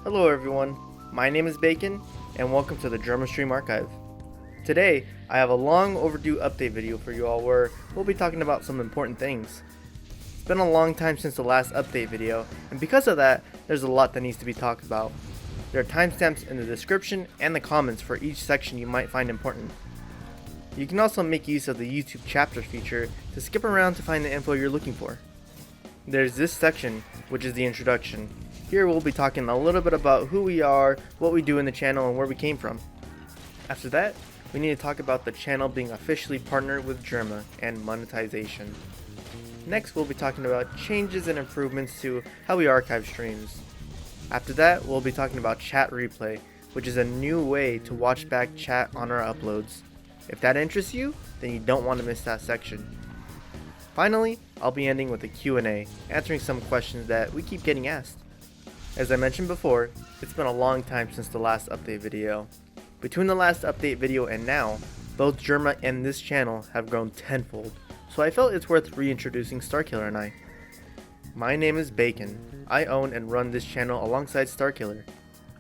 Hello everyone, my name is Bacon, and welcome to the Jerma Stream Archive. Today, I have a long overdue update video for you all where we'll be talking about some important things. It's been a long time since the last update video, and because of that, there's a lot that needs to be talked about. There are timestamps in the description and the comments for each section you might find important. You can also make use of the YouTube chapters feature to skip around to find the info you're looking for. There's this section, which is the introduction. Here we'll be talking a little bit about who we are, what we do in the channel, and where we came from. After that, we need to talk about the channel being officially partnered with Jerma and monetization. Next, we'll be talking about changes and improvements to how we archive streams. After that, we'll be talking about ChatReplay, which is a new way to watch back chat on our uploads. If that interests you, then you don't want to miss that section. Finally, I'll be ending with a Q&A, answering some questions that we keep getting asked. As I mentioned before, it's been a long time since the last update video. Between the last update video and now, both Jerma and this channel have grown tenfold, so I felt it's worth reintroducing Starkiller and I. My name is Bacon. I own and run this channel alongside Starkiller.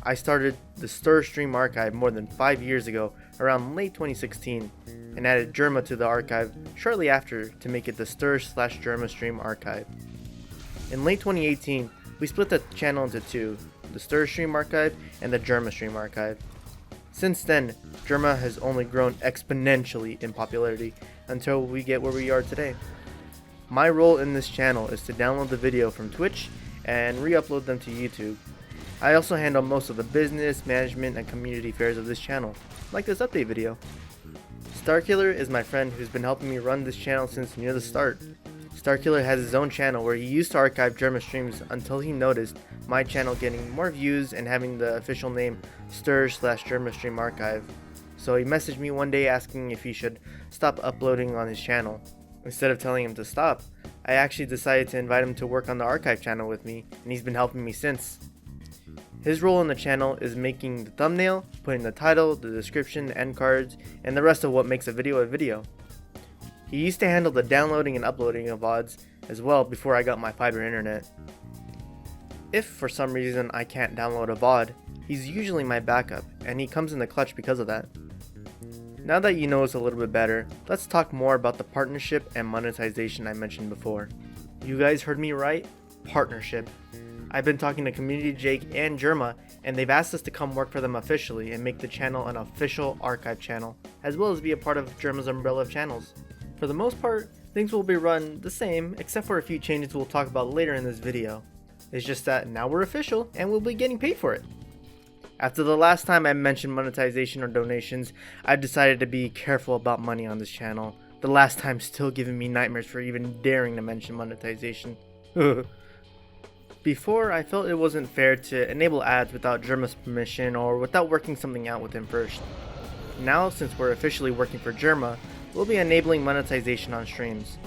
I started the Stir Stream Archive more than 5 years ago, around late 2016, and added Jerma to the archive shortly after to make it the Stir/Jerma Stream Archive. In late 2018, we split the channel into two, the Stir Stream Archive and the Jerma Stream Archive. Since then, Jerma has only grown exponentially in popularity until we get where we are today. My role in this channel is to download the video from Twitch and re-upload them to YouTube. I also handle most of the business, management, and community affairs of this channel, like this update video. Starkiller is my friend who's been helping me run this channel since near the start. Starkiller has his own channel where he used to archive Jerma streams until he noticed my channel getting more views and having the official name Stir/Jerma Stream Archive. So he messaged me one day asking if he should stop uploading on his channel. Instead of telling him to stop, I actually decided to invite him to work on the archive channel with me, and he's been helping me since. His role in the channel is making the thumbnail, putting the title, the description, end cards, and the rest of what makes a video a video. He used to handle the downloading and uploading of VODs as well before I got my fiber internet. If for some reason I can't download a VOD, he's usually my backup, and he comes in the clutch because of that. Now that you know us a little bit better, let's talk more about the partnership and monetization I mentioned before. You guys heard me right? Partnership. I've been talking to Community Jake and Jerma, and they've asked us to come work for them officially and make the channel an official archive channel, as well as be a part of Jerma's umbrella of channels. For the most part, things will be run the same, except for a few changes we'll talk about later in this video. It's just that now we're official, and we'll be getting paid for it. After the last time I mentioned monetization or donations, I've decided to be careful about money on this channel. The last time still giving me nightmares for even daring to mention monetization. Before, I felt it wasn't fair to enable ads without Jerma's permission or without working something out with him first. Now, since we're officially working for Jerma, we'll be enabling monetization on streams.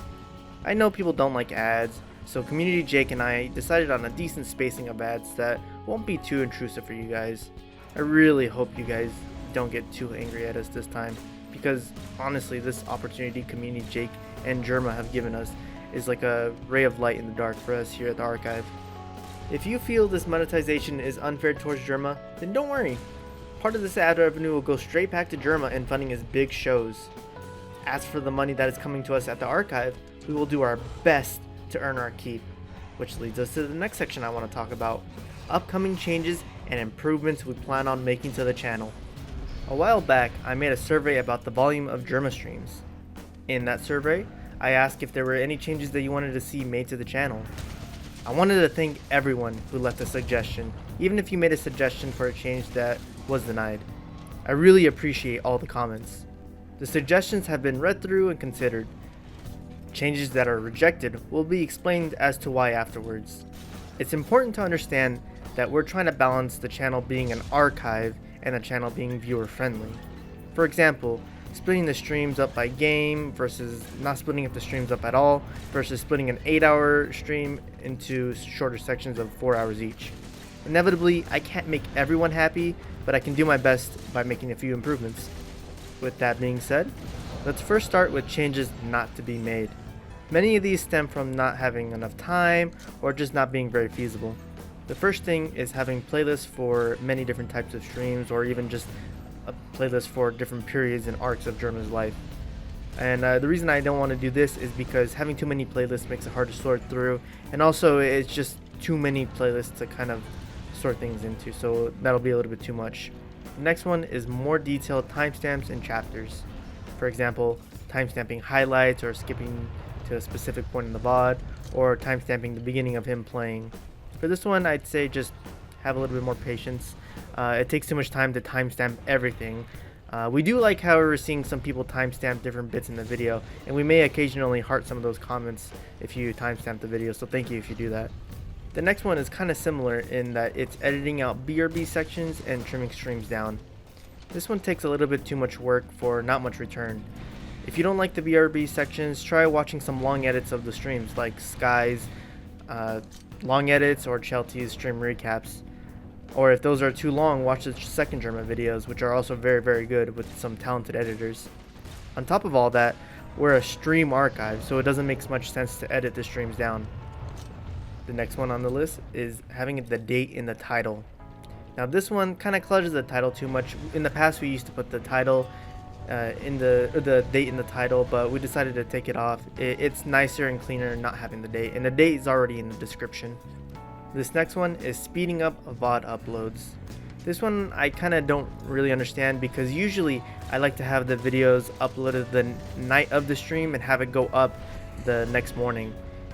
I know people don't like ads, so Community Jake and I decided on a decent spacing of ads that won't be too intrusive for you guys. I really hope you guys don't get too angry at us this time, because honestly this opportunity Community Jake and Jerma have given us is like a ray of light in the dark for us here at the archive. If you feel this monetization is unfair towards Jerma, then don't worry. Part of this ad revenue will go straight back to Jerma in funding his big shows. As for the money that is coming to us at the archive, we will do our best to earn our keep. Which leads us to the next section I want to talk about. Upcoming changes and improvements we plan on making to the channel. A while back, I made a survey about the volume of Jerma streams. In that survey, I asked if there were any changes that you wanted to see made to the channel. I wanted to thank everyone who left a suggestion, even if you made a suggestion for a change that was denied. I really appreciate all the comments. The suggestions have been read through and considered. Changes that are rejected will be explained as to why afterwards. It's important to understand that we're trying to balance the channel being an archive and the channel being viewer friendly. For example, splitting the streams up by game versus not splitting up the streams up at all versus splitting an 8-hour stream into shorter sections of 4 hours each. Inevitably, I can't make everyone happy, but I can do my best by making a few improvements. With that being said, let's first start with changes not to be made. Many of these stem from not having enough time or just not being very feasible. The first thing is having playlists for many different types of streams, or even just a playlist for different periods and arcs of Jerma's life. And the reason I don't want to do this is because having too many playlists makes it hard to sort through, and also it's just too many playlists to kind of sort things into, so that'll be a little bit too much. The next one is more detailed timestamps and chapters. For example, timestamping highlights or skipping to a specific point in the VOD, or timestamping the beginning of him playing. For this one, I'd say just have a little bit more patience. It takes too much time to timestamp everything. We do like, however, seeing some people timestamp different bits in the video, and we may occasionally heart some of those comments if you timestamp the video, so thank you if you do that. The next one is kind of similar in that it's editing out BRB sections and trimming streams down. This one takes a little bit too much work for not much return. If you don't like the BRB sections, try watching some long edits of the streams like Sky's long edits or Cheltie's stream recaps. Or if those are too long, watch the second Jerma videos, which are also very good with some talented editors. On top of all that, we're a stream archive, so it doesn't make much sense to edit the streams down. The next one on the list is having the date in the title. Now this one kind of clutters the title too much. In the past we used to put the title the date in the title, but we decided to take it off. It's nicer and cleaner not having the date, and the date is already in the description. This next one is speeding up VOD uploads. This one I kind of don't really understand, because usually I like to have the videos uploaded the night of the stream and have it go up the next morning.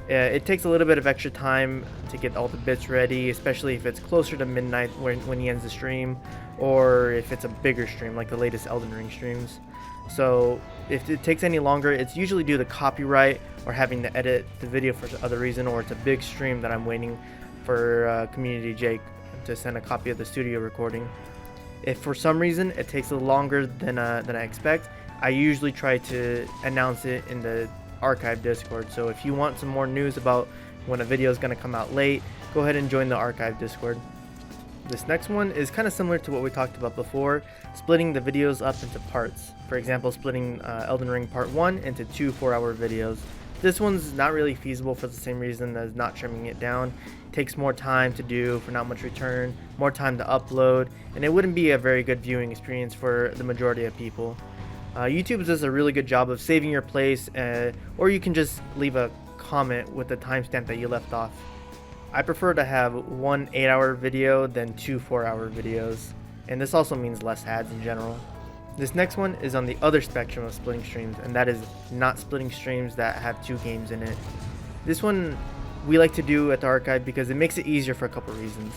It takes a little bit of extra time to get all the bits ready, especially if it's closer to midnight when he ends the stream, or if it's a bigger stream like the latest Elden Ring streams. So if it takes any longer, it's usually due to copyright or having to edit the video for other reason, or it's a big stream that I'm waiting for Community Jake to send a copy of the studio recording. If for some reason it takes a little longer than I expect, I usually try to announce it in the archive Discord. So if you want some more news about when a video is going to come out late, go ahead and join the archive Discord. This next one is kind of similar to what we talked about before, splitting the videos up into parts. For example, splitting Elden Ring Part 1 into 2 4-hour videos. This one's not really feasible for the same reason as not trimming it down. It takes more time to do for not much return, more time to upload, and it wouldn't be a very good viewing experience for the majority of people. YouTube does a really good job of saving your place, or you can just leave a comment with the timestamp that you left off. I prefer to have one 8-hour video than 2 4-hour videos, and this also means less ads in general. This next one is on the other spectrum of splitting streams, and that is not splitting streams that have 2 games in it. This one we like to do at the archive because it makes it easier for a couple reasons.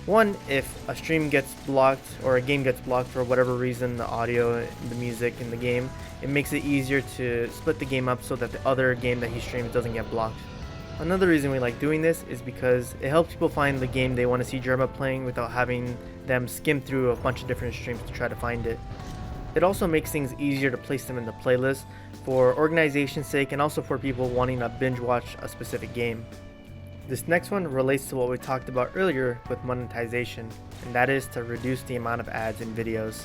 One, if a stream gets blocked or a game gets blocked for whatever reason, the audio, the music in the game, it makes it easier to split the game up so that the other game that he streams doesn't get blocked. Another reason we like doing this is because it helps people find the game they want to see Jerma playing without having them skim through a bunch of different streams to try to find it. It also makes things easier to place them in the playlist for organization's sake, and also for people wanting to binge watch a specific game. This next one relates to what we talked about earlier with monetization, and that is to reduce the amount of ads in videos.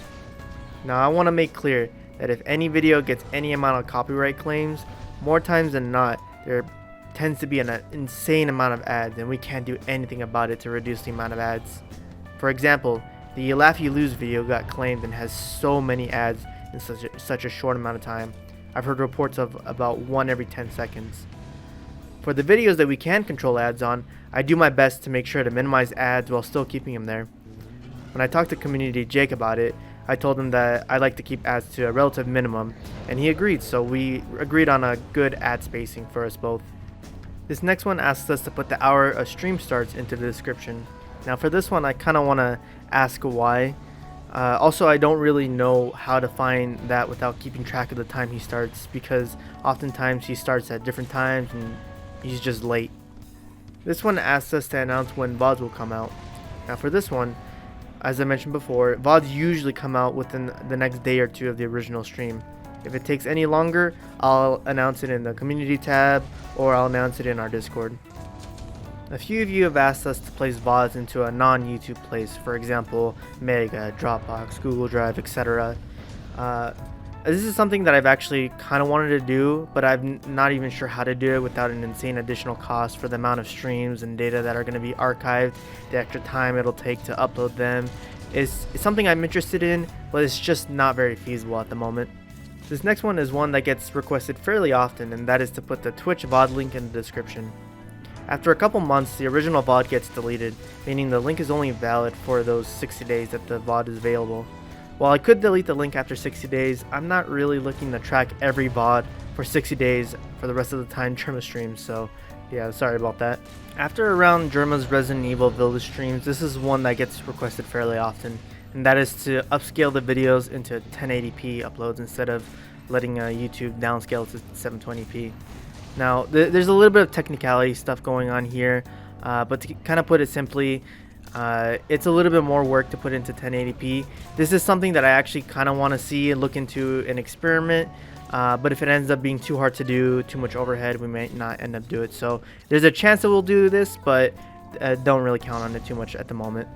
Now I want to make clear that if any video gets any amount of copyright claims, more times than not, there tends to be an insane amount of ads, and we can't do anything about it to reduce the amount of ads. For example, the You Laugh You Lose video got claimed and has so many ads in such a short amount of time. I've heard reports of about 1 every 10 seconds. For the videos that we can control ads on, I do my best to make sure to minimize ads while still keeping them there. When I talked to Community Jake about it, I told him that I like to keep ads to a relative minimum, and he agreed, so we agreed on a good ad spacing for us both. This next one asks us to put the hour a stream starts into the description. Now for this one, I kind of want to ask why. Also, I don't really know how to find that without keeping track of the time he starts, because oftentimes he starts at different times and he's just late. This one asks us to announce when VODs will come out. Now for this one, as I mentioned before, VODs usually come out within the next day or 2 of the original stream. If it takes any longer, I'll announce it in the community tab, or I'll announce it in our Discord. A few of you have asked us to place VODs into a non-YouTube place, for example, Mega, Dropbox, Google Drive, etc. This is something that I've actually kind of wanted to do, but I'm not even sure how to do it without an insane additional cost for the amount of streams and data that are going to be archived, the extra time it'll take to upload them. It's something I'm interested in, but it's just not very feasible at the moment. This next one is one that gets requested fairly often, and that is to put the Twitch VOD link in the description. After a couple months, the original VOD gets deleted, meaning the link is only valid for those 60 days that the VOD is available. While I could delete the link after 60 days, I'm not really looking to track every VOD for 60 days for the rest of the time Jerma streams, so yeah, sorry about that. After around Jerma's Resident Evil Village streams, this is one that gets requested fairly often, and that is to upscale the videos into 1080p uploads instead of letting YouTube downscale to 720p. Now, there's a little bit of technicality stuff going on here, but to kind of put it simply, it's a little bit more work to put into 1080p. This is something that I actually kind of want to see and look into an experiment, but if it ends up being too hard to do, too much overhead, we might not end up doing it. So there's a chance that we'll do this, but don't really count on it too much at the moment.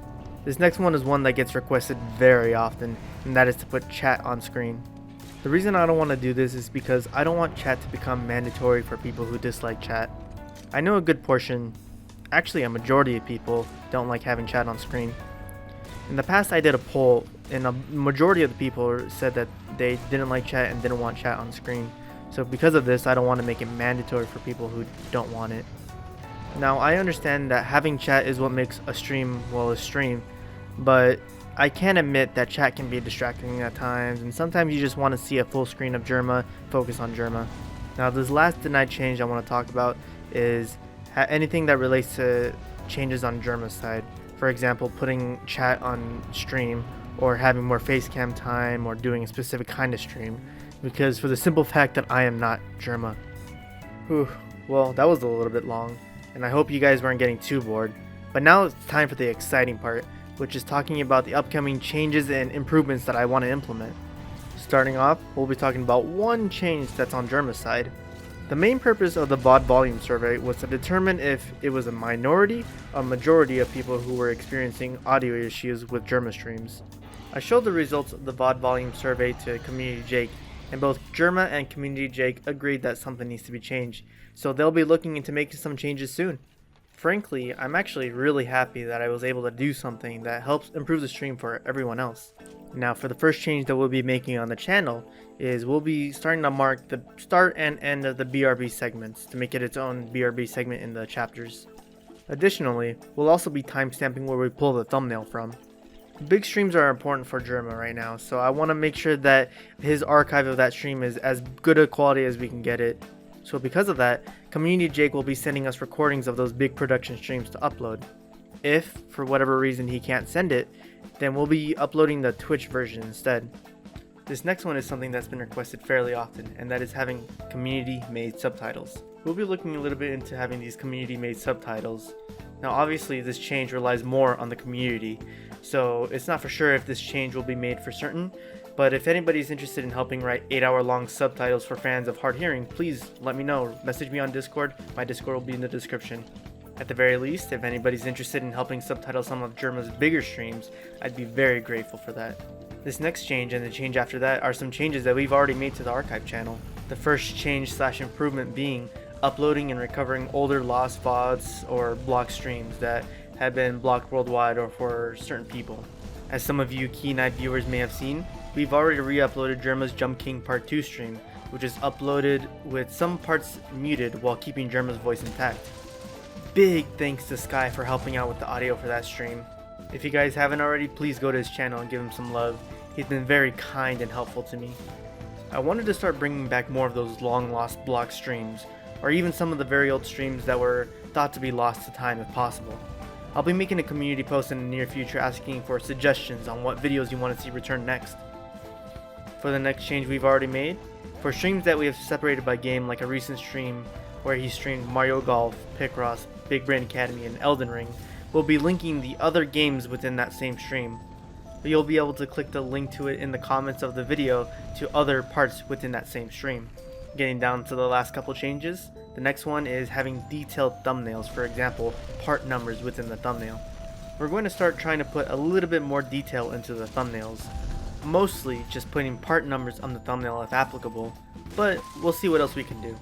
This next one is one that gets requested very often, and that is to put chat on screen. The reason I don't want to do this is because I don't want chat to become mandatory for people who dislike chat. I know a good portion, actually a majority of people, don't like having chat on screen. In the past I did a poll, and a majority of the people said that they didn't like chat and didn't want chat on screen. So because of this, I don't want to make it mandatory for people who don't want it. Now, I understand that having chat is what makes a stream, well, a stream, but I can admit that chat can be distracting at times, and sometimes you just want to see a full screen of Jerma, focus on Jerma. Now, this last denied change I want to talk about is anything that relates to changes on Jerma's side. For example, putting chat on stream, or having more face cam time, or doing a specific kind of stream, because for the simple fact that I am not Jerma. Whew, well, that was a little bit long, and I hope you guys weren't getting too bored. But now it's time for the exciting part, which is talking about the upcoming changes and improvements that I want to implement. Starting off, we'll be talking about one change that's on Jerma's side. The main purpose of the VOD volume survey was to determine if it was a minority or majority of people who were experiencing audio issues with Jerma streams. I showed the results of the VOD volume survey to Community Jake, and both Jerma and Community Jake agreed that something needs to be changed, so they'll be looking into making some changes soon. Frankly, I'm actually really happy that I was able to do something that helps improve the stream for everyone else. Now, for the first change that we'll be making on the channel is we'll be starting to mark the start and end of the BRB segments to make it its own BRB segment in the chapters. Additionally, we'll also be timestamping where we pull the thumbnail from. Big streams are important for Jerma right now, so I want to make sure that his archive of that stream is as good a quality as we can get it. So because of that, Community Jake will be sending us recordings of those big production streams to upload. If, for whatever reason, he can't send it, then we'll be uploading the Twitch version instead. This next one is something that's been requested fairly often, and that is having community-made subtitles. We'll be looking a little bit into having these community-made subtitles. Now obviously this change relies more on the community, so it's not for sure if this change will be made for certain, but if anybody's interested in helping write 8-hour-long subtitles for fans of hard hearing, please let me know. Message me on Discord. My Discord will be in the description. At the very least, if anybody's interested in helping subtitle some of Jerma's bigger streams, I'd be very grateful for that. This next change and the change after that are some changes that we've already made to the archive channel. The first change/improvement being uploading and recovering older lost VODs or blocked streams that have been blocked worldwide or for certain people. As some of you keen-eyed viewers may have seen, we've already re-uploaded Jerma's Jump King Part 2 stream, which is uploaded with some parts muted while keeping Jerma's voice intact. Big thanks to Sky for helping out with the audio for that stream. If you guys haven't already, please go to his channel and give him some love. He's been very kind and helpful to me. I wanted to start bringing back more of those long lost block streams, or even some of the very old streams that were thought to be lost to time if possible. I'll be making a community post in the near future asking for suggestions on what videos you want to see return next. For the next change we've already made, for streams that we have separated by game, like a recent stream where he streamed Mario Golf, Picross, Big Brain Academy, and Elden Ring, we'll be linking the other games within that same stream. You'll be able to click the link to it in the comments of the video to other parts within that same stream. Getting down to the last couple changes, the next one is having detailed thumbnails, for example, part numbers within the thumbnail. We're going to start trying to put a little bit more detail into the thumbnails. mostly just putting part numbers on the thumbnail if applicable, but we'll see what else we can do.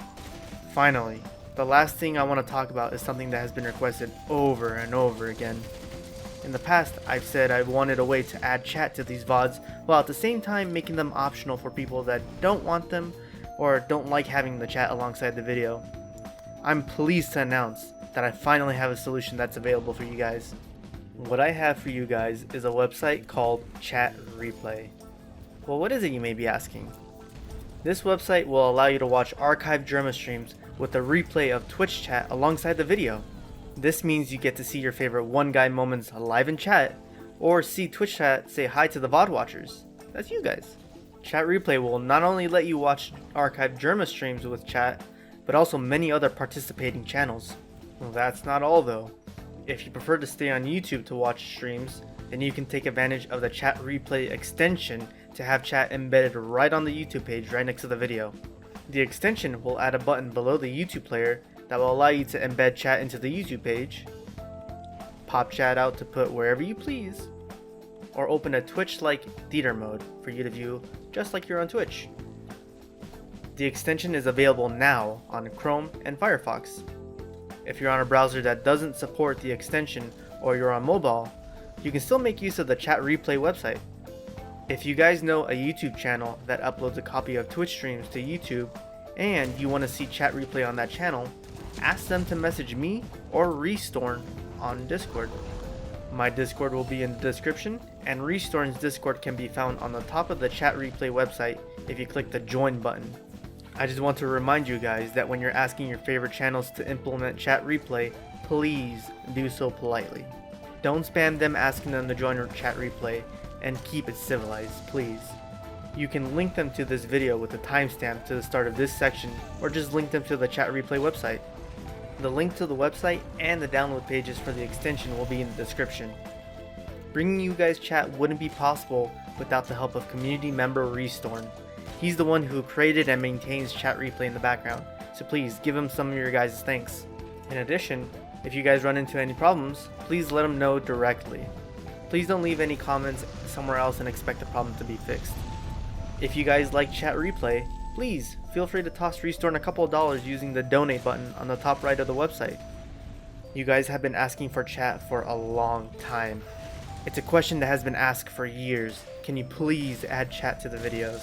Finally, the last thing I want to talk about is something that has been requested over and over again. In the past, I've said I wanted a way to add chat to these VODs while at the same time making them optional for people that don't want them or don't like having the chat alongside the video. I'm pleased to announce that I finally have a solution that's available for you guys. What I have for you guys is a website called ChatReplay. Well, what is it, you may be asking? This website will allow you to watch archived Jerma streams with a replay of Twitch chat alongside the video. This means you get to see your favorite one guy moments live in chat, or see Twitch chat say hi to the VOD watchers. That's you guys. ChatReplay will not only let you watch archived Jerma streams with chat, but also many other participating channels. Well, that's not all though. If you prefer to stay on YouTube to watch streams, then you can take advantage of the ChatReplay extension to have chat embedded right on the YouTube page right next to the video. The extension will add a button below the YouTube player that will allow you to embed chat into the YouTube page, pop chat out to put wherever you please, or open a Twitch-like theater mode for you to view just like you're on Twitch. The extension is available now on Chrome and Firefox. If you're on a browser that doesn't support the extension or you're on mobile, you can still make use of the ChatReplay website. If you guys know a YouTube channel that uploads a copy of Twitch streams to YouTube and you want to see ChatReplay on that channel, ask them to message me or Restorn on Discord. My Discord will be in the description, and Restorn's Discord can be found on the top of the ChatReplay website if you click the join button. I just want to remind you guys that when you're asking your favorite channels to implement ChatReplay, please do so politely. Don't spam them asking them to join your ChatReplay, and keep it civilized, please. You can link them to this video with a timestamp to the start of this section, or just link them to the ChatReplay website. The link to the website and the download pages for the extension will be in the description. Bringing you guys chat wouldn't be possible without the help of community member Restorn. He's the one who created and maintains ChatReplay in the background, so please give him some of your guys' thanks. In addition, if you guys run into any problems, please let him know directly. Please don't leave any comments somewhere else and expect the problem to be fixed. If you guys like ChatReplay, please feel free to toss Restorn a couple of dollars using the donate button on the top right of the website. You guys have been asking for chat for a long time. It's a question that has been asked for years. Can you please add chat to the videos?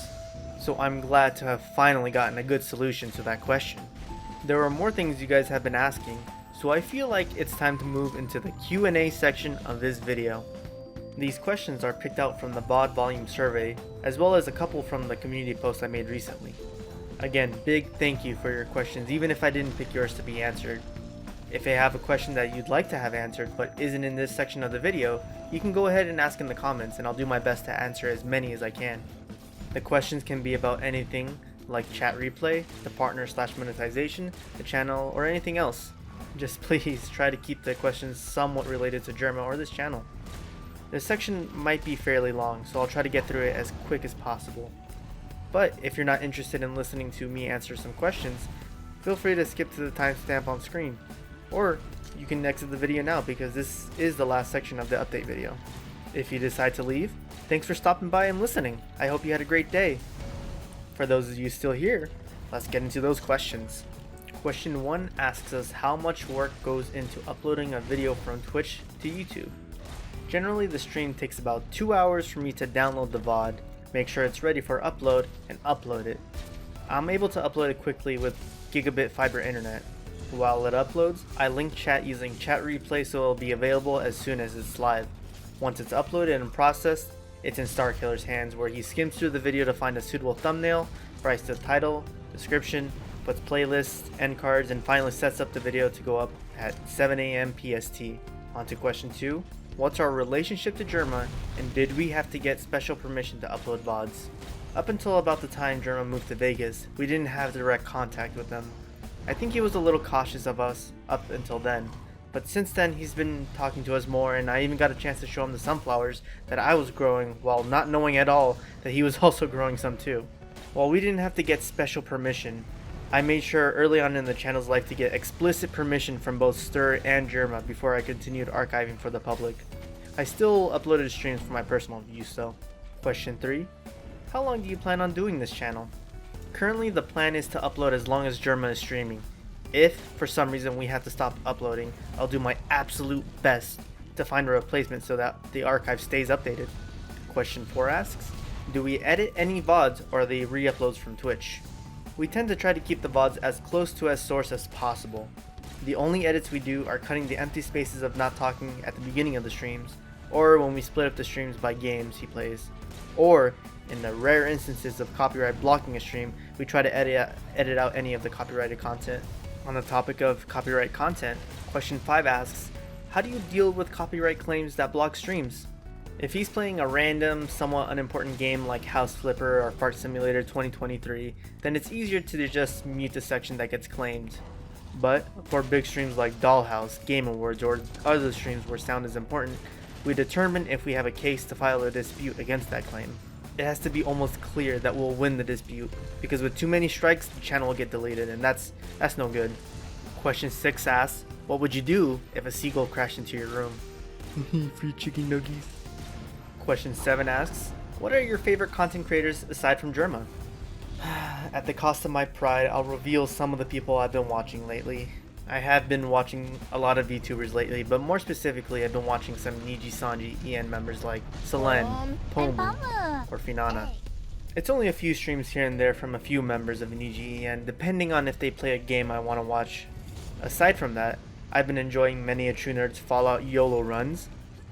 So I'm glad to have finally gotten a good solution to that question. There are more things you guys have been asking, so I feel like it's time to move into the Q&A section of this video. These questions are picked out from the VOD volume survey, as well as a couple from the community post I made recently. Again, big thank you for your questions, even if I didn't pick yours to be answered. If you have a question that you'd like to have answered but isn't in this section of the video, you can go ahead and ask in the comments and I'll do my best to answer as many as I can. The questions can be about anything like ChatReplay, the partner/monetization, the channel, or anything else. Just please try to keep the questions somewhat related to Jerma or this channel. This section might be fairly long, so I'll try to get through it as quick as possible. But if you're not interested in listening to me answer some questions, feel free to skip to the timestamp on screen. Or you can exit the video now because this is the last section of the update video. If you decide to leave, thanks for stopping by and listening. I hope you had a great day. For those of you still here, let's get into those questions. Question 1 asks us how much work goes into uploading a video from Twitch to YouTube. Generally, the stream takes about 2 hours for me to download the VOD, make sure it's ready for upload, and upload it. I'm able to upload it quickly with gigabit fiber internet. While it uploads, I link chat using ChatReplay so it'll be available as soon as it's live. Once it's uploaded and processed, it's in Starkiller's hands where he skims through the video to find a suitable thumbnail, writes the title, description, puts playlists, end cards, and finally sets up the video to go up at 7 AM PST. On to question 2. What's our relationship to Jerma, and did we have to get special permission to upload VODs? Up until about the time Jerma moved to Vegas, we didn't have direct contact with them. I think he was a little cautious of us up until then, but since then he's been talking to us more, and I even got a chance to show him the sunflowers that I was growing while not knowing at all that he was also growing some too. While we didn't have to get special permission, I made sure early on in the channel's life to get explicit permission from both Stir and Jerma before I continued archiving for the public. I still uploaded streams for my personal use though. Question 3. How long do you plan on doing this channel? Currently the plan is to upload as long as Jerma is streaming. If for some reason we have to stop uploading, I'll do my absolute best to find a replacement so that the archive stays updated. Question 4 asks, do we edit any VODs or are they re-uploads from Twitch? We tend to try to keep the VODs as close to as source as possible. The only edits we do are cutting the empty spaces of not talking at the beginning of the streams, or when we split up the streams by games he plays, or in the rare instances of copyright blocking a stream, we try to edit out any of the copyrighted content. On the topic of copyright content, question 5 asks, how do you deal with copyright claims that block streams? If he's playing a random, somewhat unimportant game like House Flipper or Fart Simulator 2023, then it's easier to just mute the section that gets claimed. But for big streams like Dollhouse, Game Awards, or other streams where sound is important, we determine if we have a case to file a dispute against that claim. It has to be almost clear that we'll win the dispute, because with too many strikes, the channel will get deleted, and that's no good. Question 6 asks, what would you do if a seagull crashed into your room? Free chicken nuggies. Question 7 asks, what are your favorite content creators aside from Jerma? At the cost of my pride, I'll reveal some of the people I've been watching lately. I have been watching a lot of VTubers lately, but more specifically I've been watching some Niji Sanji EN members like Selen, Pomu, or Finana. It's only a few streams here and there from a few members of Niji EN, depending on if they play a game I want to watch. Aside from that, I've been enjoying many a True Nerd's Fallout YOLO runs,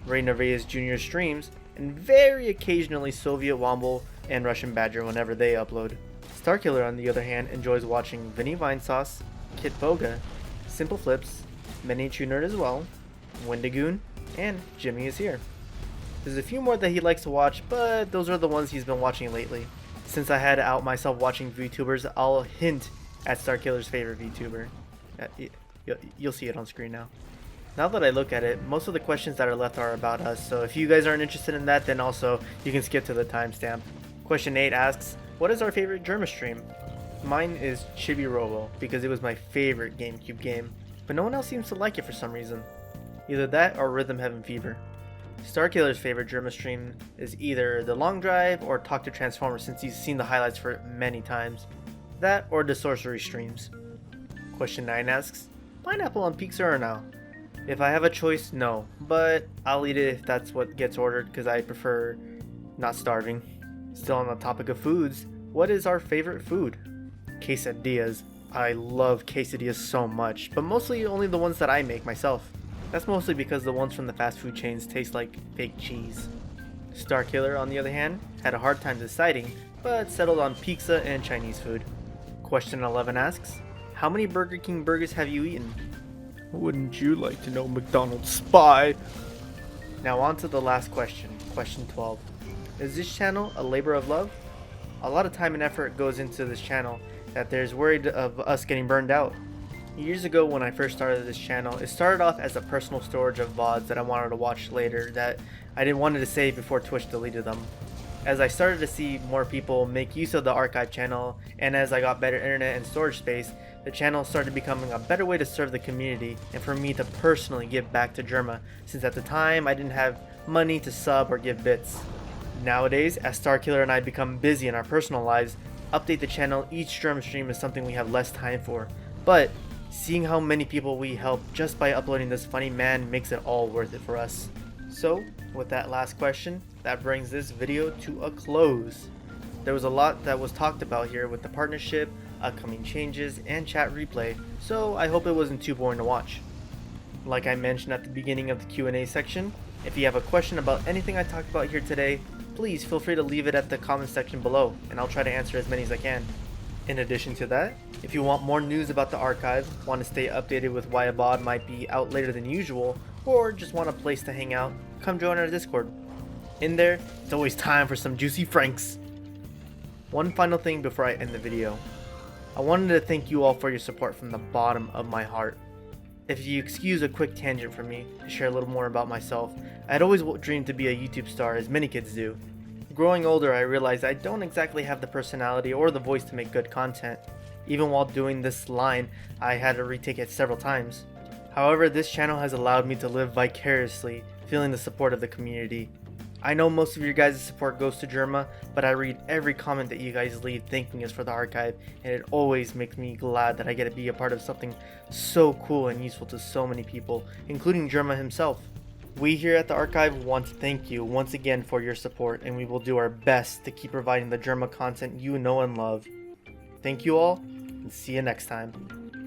Ray Narvaez Jr. streams, and very occasionally Soviet Womble and Russian Badger whenever they upload. Starkiller on the other hand enjoys watching Vinny Vinesauce, Kit Boga, Simple Flips, Many True Nerd as well, Wendigoon, and Jimmy is here. There's a few more that he likes to watch, but those are the ones he's been watching lately. Since I had out myself watching VTubers, I'll hint at Starkiller's favorite VTuber. You'll see it on screen now. Now that I look at it, most of the questions that are left are about us, so if you guys aren't interested in that, then also you can skip to the timestamp. Question 8 asks, what is our favorite Jerma stream? Mine is Chibi Robo, because it was my favorite GameCube game, but no one else seems to like it for some reason. Either that or Rhythm Heaven Fever. Starkiller's favorite Jerma stream is either The Long Drive or Talk to Transformers, since he's seen the highlights for it many times. That or the Sorcery streams. Question 9 asks, pineapple on pizza or no? If I have a choice, no, but I'll eat it if that's what gets ordered because I prefer not starving. Still on the topic of foods, what is our favorite food? Quesadillas. I love quesadillas so much, but mostly only the ones that I make myself. That's mostly because the ones from the fast food chains taste like fake cheese. Starkiller, on the other hand, had a hard time deciding, but settled on pizza and Chinese food. Question 11 asks, how many Burger King burgers have you eaten? Wouldn't you like to know, McDonald's spy? Now on to the last question, question 12. Is this channel a labor of love? A lot of time and effort goes into this channel that there's worried of us getting burned out. Years ago when I first started this channel, it started off as a personal storage of VODs that I wanted to watch later that I didn't want to save before Twitch deleted them. As I started to see more people make use of the archive channel, and as I got better internet and storage space, the channel started becoming a better way to serve the community and for me to personally give back to Jerma, since at the time I didn't have money to sub or give bits. Nowadays, as Starkiller and I become busy in our personal lives, update the channel each Jerma stream is something we have less time for, but seeing how many people we help just by uploading this funny man makes it all worth it for us. So, with that last question, that brings this video to a close. There was a lot that was talked about here with the partnership, upcoming changes, and ChatReplay, so I hope it wasn't too boring to watch. Like I mentioned at the beginning of the Q&A section, if you have a question about anything I talked about here today, please feel free to leave it at the comment section below, and I'll try to answer as many as I can. In addition to that, if you want more news about the archive, want to stay updated with why a VOD might be out later than usual, or just want a place to hang out, come join our Discord. In there, it's always time for some juicy franks. One final thing before I end the video. I wanted to thank you all for your support from the bottom of my heart. If you excuse a quick tangent from me to share a little more about myself, I had always dreamed to be a YouTube star, as many kids do. Growing older, I realized I don't exactly have the personality or the voice to make good content. Even while doing this line, I had to retake it several times. However, this channel has allowed me to live vicariously, feeling the support of the community. I know most of your guys' support goes to Jerma, but I read every comment that you guys leave thanking us for the archive, and it always makes me glad that I get to be a part of something so cool and useful to so many people, including Jerma himself. We here at the archive want to thank you once again for your support, and we will do our best to keep providing the Jerma content you know and love. Thank you all, and see you next time.